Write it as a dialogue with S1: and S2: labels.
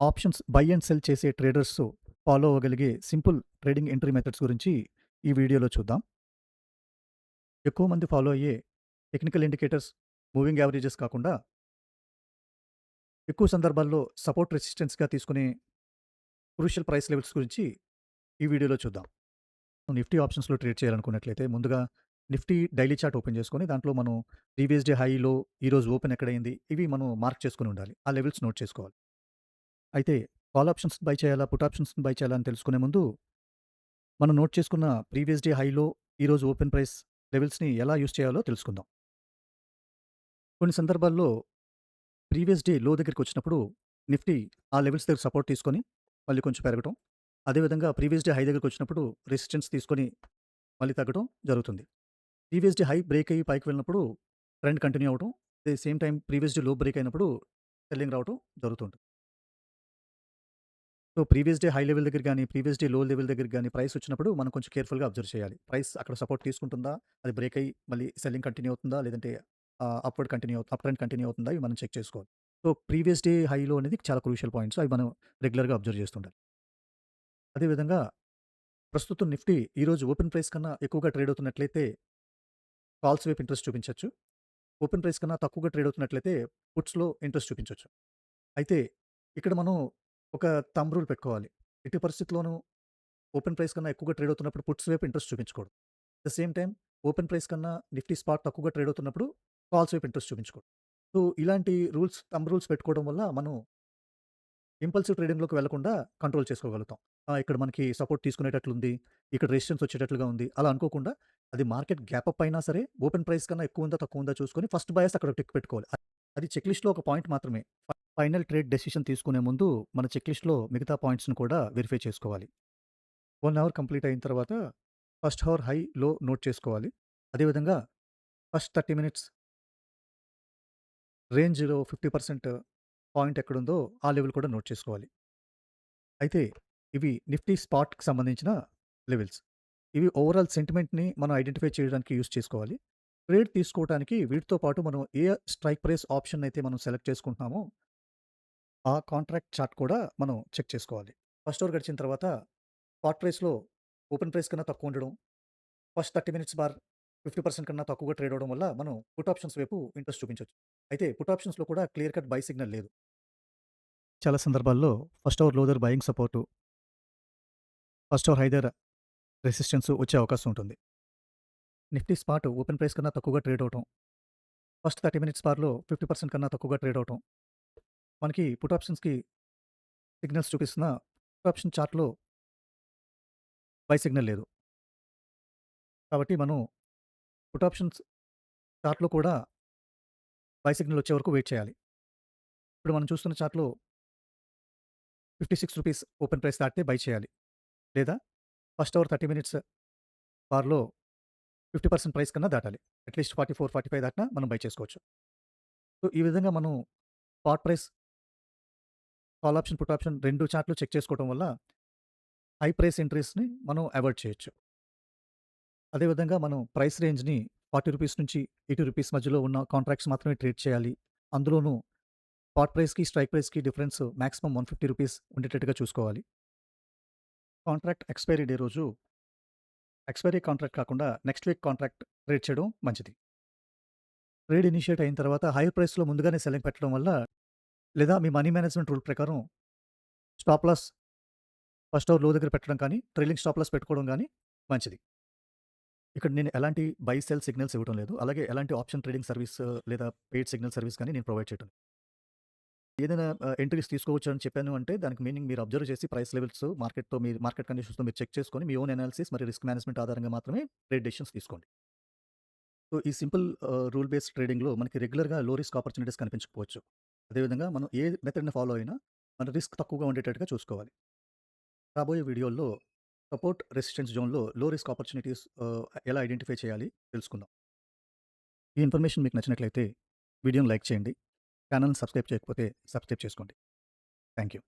S1: Options buy and sell చేసే traders follow అవ్వగలిగే simple trading entry methods గురించి ఈ వీడియోలో చూద్దాం. ఎక్కువ మంది ఫాలో అయ్యే టెక్నికల్ ఇండికేటర్స్, మూవింగ్ యావరేజెస్ కాకుండా ఎక్కువ సందర్భాల్లో సపోర్ట్ రెసిస్టెన్స్‌గా తీసుకునే క్రూషియల్ ప్రైస్ లెవెల్స్ గురించి ఈ వీడియోలో చూద్దాం. నిఫ్టీ ఆప్షన్స్‌లో ట్రేడ్ చేయాలనుకున్నట్లయితే ముందుగా నిఫ్టీ డైలీ చార్ట్ ఓపెన్ చేసుకొని దాంట్లో మనం ప్రీవియస్ డే హై, లో, ఈరోజు ఓపెన్ ఎక్కడైంది ఇవి మనం మార్క్ చేసుకొని ఉండాలి. ఆ లెవెల్స్ నోట్ చేసుకోవాలి. అయితే కాల్ ఆప్షన్స్ బై చేయాలా? పుట్ ఆప్షన్స్‌ని బై చేయాలా? అని తెలుసుకునే ముందు మనం నోట్ చేసుకున్న ప్రీవియస్ డే హైలో, ఈరోజు ఓపెన్ ప్రైస్ లెవెల్స్‌ని ఎలా యూజ్ చేయాలో తెలుసుకుందాం. కొన్ని సందర్భాల్లో ప్రీవియస్ డే లో దగ్గరికొచ్చినప్పుడు నిఫ్టీ ఆ లెవెల్స్ దగ్గర సపోర్ట్ తీసుకొని మళ్ళీ కొంచెం పెరగటం. అదేవిధంగా ప్రీవియస్ డే హై దగ్గరికొచ్చినప్పుడు రెసిస్టెన్స్ తీసుకొని మళ్ళీ తగ్గడం జరుగుతుంది. ప్రీవియస్ డే హై బ్రేక్ అయ్యి పైకి వెళ్ళినప్పుడు ట్రెండ్ కంటిన్యూ అవ్వటం. At the same time previous day లో బ్రేక్ అయినప్పుడు సెల్లింగ్ రావటం జరుగుతుంటుంది. So, previous day high level దగ్గర గాని, ప్రీవియస్ డే లో లెవెల్ దగ్గర గాని ప్రైస్ వచ్చినప్పుడు మనం కొంచెం కేర్‌ఫుల్‌గా అబ్జర్వ్ చేయాలి. ప్రైస్ అక్కడ సపోర్ట్ తీసుకుంటుందా? అది బ్రేక్ అయ్యి మళ్ళీ సెల్లింగ్ కంటిన్యూ అవుతుందా? లేదంటే అప్ ట్రెండ్ కంటిన్యూ అవుతుందా? ఇవి మనం చెక్ చేసుకోవాలి. సో, ప్రీవియస్ డే హై, లో అనేది చాలా క్రూషియల్ పాయింట్స్. అవి మనం రెగ్యులర్‌గా అబ్జర్వ్ చేస్తుండాలి. అదే విధంగా ప్రస్తుతం నిఫ్టీ ఈరోజు ఓపెన్ ప్రైస్ కన్నా ఎక్కువగా ట్రేడ్ అవుతున్నట్లయితే కాల్స్ వైపు ఇంట్రెస్ట్ చూపించొచ్చు. ఓపెన్ ప్రైస్ కన్నా తక్కువగా ట్రేడ్ అవుతున్నట్లయితే పుట్స్‌లో ఇంట్రెస్ట్ చూపించొచ్చు. అయితే ఇక్కడ మనం ఒక థంబ్ రూల్ పెట్టుకోవాలి. ఎట్టి పరిస్థితిలోనూ ఓపెన్ ప్రైస్ కన్నా ఎక్కువగా ట్రేడ్ అవుతున్నప్పుడు పుట్స్ వైపు ఇంట్రెస్ట్ చూపించకూడదు. At the same time open price కన్నా నిఫ్టీ స్పాట్ తక్కువగా ట్రేడ్ అవుతున్నప్పుడు కాల్స్ వైపు ఇంట్రెస్ట్ చూపించకూడదు. సో, ఇలాంటి రూల్స్, థంబ్ రూల్స్ పెట్టుకోవడం వల్ల మనం ఇంపల్సివ్ ట్రేడింగ్‌లోకి వెళ్ళకుండా కంట్రోల్ చేసుకోగలుగుతాం. ఇక్కడ మనకి సపోర్ట్ తీసుకునేటట్లుంది. ఇక్కడ రెసిస్టెన్స్ వచ్చేటట్లుగా ఉంది. అలా అనుకోకుండా అది మార్కెట్ గ్యాప్ అప్ అయినా సరే ఓపెన్ ప్రైస్ కన్నా ఎక్కువుందా, తక్కువుందా చూసుకొని ఫస్ట్ బయాస్ అక్కడ టిక్ పెట్టుకోవాలి. అది చెక్ లిస్ట్‌లో ఒక పాయింట్ మాత్రమే. ఫైనల్ ట్రేడ్ డెసిషన్ తీసుకునే ముందు మన చెక్ లిస్ట్‌లో మిగతా పాయింట్స్‌ని కూడా వెరిఫై చేసుకోవాలి. 1 అవర్ కంప్లీట్ అయిన తర్వాత ఫస్ట్ అవర్ హై, లో నోట్ చేసుకోవాలి. అదేవిధంగా ఫస్ట్ 30 మినిట్స్ రేంజ్‌లో 50% పాయింట్ ఎక్కడుందో ఆ లెవెల్ కూడా నోట్ చేసుకోవాలి. అయితే ఇవి నిఫ్టీ స్పాట్‌కి సంబంధించిన లెవెల్స్. ఇవి ఓవరాల్ సెంటిమెంట్‌ని మనం ఐడెంటిఫై చేయడానికి యూజ్ చేసుకోవాలి. ట్రేడ్ తీసుకోవటానికి వీటితో పాటు మనం ఏ స్ట్రైక్ ప్రైస్ ఆప్షన్ అయితే మనం సెలెక్ట్ చేసుకుంటున్నామో ఆ కాంట్రాక్ట్ చార్ట్ కూడా మనం చెక్ చేసుకోవాలి. ఫస్ట్ అవర్ గడిచిన తర్వాత స్పాట్ ప్రైస్‌లో ఓపెన్ ప్రైస్ కన్నా తక్కువ ఉండడం, ఫస్ట్ 30 మినిట్స్ బార్ 50% కన్నా తక్కువగా ట్రేడ్ అవ్వడం వల్ల మనం పుట్ ఆప్షన్స్ వైపు ఇంట్రెస్ట్ చూపించొచ్చు. అయితే పుట్ ఆప్షన్స్‌లో కూడా క్లియర్ కట్ బై సిగ్నల్ లేదు. చాలా సందర్భాల్లో ఫస్ట్ అవర్ లో దగ్గర buying support, first hour high దగ్గర రెసిస్టెన్స్ వచ్చే అవకాశం ఉంటుంది. నిఫ్టీ స్పాట్ ఓపెన్ ప్రైస్ కన్నా తక్కువగా ట్రేడ్ అవ్వటం, ఫస్ట్ 30 మినిట్స్ బార్‌లో 50% కన్నా తక్కువగా ట్రేడ్ అవ్వటం, మనకి పుట్ ఆప్షన్స్‌కి సిగ్నల్స్ చూపిస్తున్న పుట్ ఆప్షన్ చార్ట్‌లో బై సిగ్నల్ లేదు. కాబట్టి మనం పుట్ ఆప్షన్స్ చార్ట్‌లో కూడా బై సిగ్నల్ వచ్చే వరకు వెయిట్ చేయాలి. ఇప్పుడు మనం చూస్తున్న చార్ట్‌లో రూ. 56 ఓపెన్ ప్రైస్ దాటితే బై చేయాలి. లేదా ఫస్ట్ అవర్ 30 మినిట్స్ బార్‌లో 50% ప్రైస్ కన్నా దాటాలి. అట్‌లీస్ట్ 44, 45 దాటినా మనం బై చేసుకోవచ్చు. సో, ఈ విధంగా మనం spot price, call option, put option 2 చార్ట్‌లు చెక్ చేసుకోవడం వల్ల హై ప్రైస్ ఎంట్రీస్‌ని మనం అవాయిడ్ చేయొచ్చు. అదేవిధంగా మనం ప్రైస్ రేంజ్‌ని రూ. 40 నుంచి రూ. 80 మధ్యలో ఉన్న కాంట్రాక్ట్స్ మాత్రమే ట్రేడ్ చేయాలి. అందులోనూ స్పాట్ ప్రైస్‌కి, స్ట్రైక్ ప్రైస్‌కి డిఫరెన్స్ మాక్సిమం రూ. 150 ఉండేటట్టుగా చూసుకోవాలి. కాంట్రాక్ట్ ఎక్స్‌పైరీ డే రోజు ఎక్స్‌పైరీ కాంట్రాక్ట్ కాకుండా నెక్స్ట్ వీక్ కాంట్రాక్ట్ ట్రేడ్ చేయడం మంచిది. ట్రేడ్ ఇనిషియేట్ అయిన తర్వాత హైయర్ ప్రైస్‌లో ముందుగానే సెల్లింగ్ పెట్టడం వల్ల లేదా మీ మనీ మేనేజ్‌మెంట్ రూల్ ప్రకారం స్టాప్ లాస్ ఫస్ట్ అవర్ లో దగ్గర పెట్టడం కానీ, ట్రైలింగ్ స్టాప్ లాస్ పెట్టుకోవడం గానీ మంచిది. ఇక్కడ నేను ఎలాంటి బై, సెల్ సిగ్నల్స్ ఇవ్వడం లేదు. అలాగే ఎలాంటి ఆప్షన్ ట్రేడింగ్ సర్వీస్ లేదా పెయిడ్ సిగ్నల్ సర్వీస్ గానీ నేను ప్రొవైడ్ చేయటం లేదు. ఏదైనా ఎంట్రీస్ తీసుకోవచ్చు అని చెప్పాను అంటే దానికి మీనింగ్ మీరు అబ్జర్వ్ చేసి ప్రైస్ లెవెల్స్ మార్కెట్ కండిషన్స్‌తో మీరు చెక్ చేసుకొని మీ ఓన్ అనాలిసిస్ మరియు రిస్క్ మేనేజ్మెంట్ ఆధారంగా మాత్రమే ట్రేడ్ డెసిషన్స్ తీసుకోండి. సో, ఈ సింపుల్ రూల్ బేస్డ్ ట్రేడింగ్‌లో మనకి రెగ్యులర్‌గా లో రిస్క్ ఆపర్చునిటీస్ కనిపించకపోవచ్చు. అదేవిధంగా మనం ఏ మెథడ్‌ని ఫాలో అయినా మన రిస్క్ తక్కువగా ఉండేటట్టుగా చూసుకోవాలి. రాబోయే వీడియోల్లో సపోర్ట్, రెసిస్టెన్స్ జోన్‌లో లో రిస్క్ ఆపర్చునిటీస్ ఎలా ఐడెంటిఫై చేయాలి తెలుసుకుందాం. ఈ ఇన్ఫర్మేషన్ మీకు నచ్చినట్లయితే వీడియోని లైక్ చేయండి. ఛానెల్‌ని సబ్స్క్రైబ్ చేయకపోతే సబ్స్క్రైబ్ చేసుకోండి. Thank you.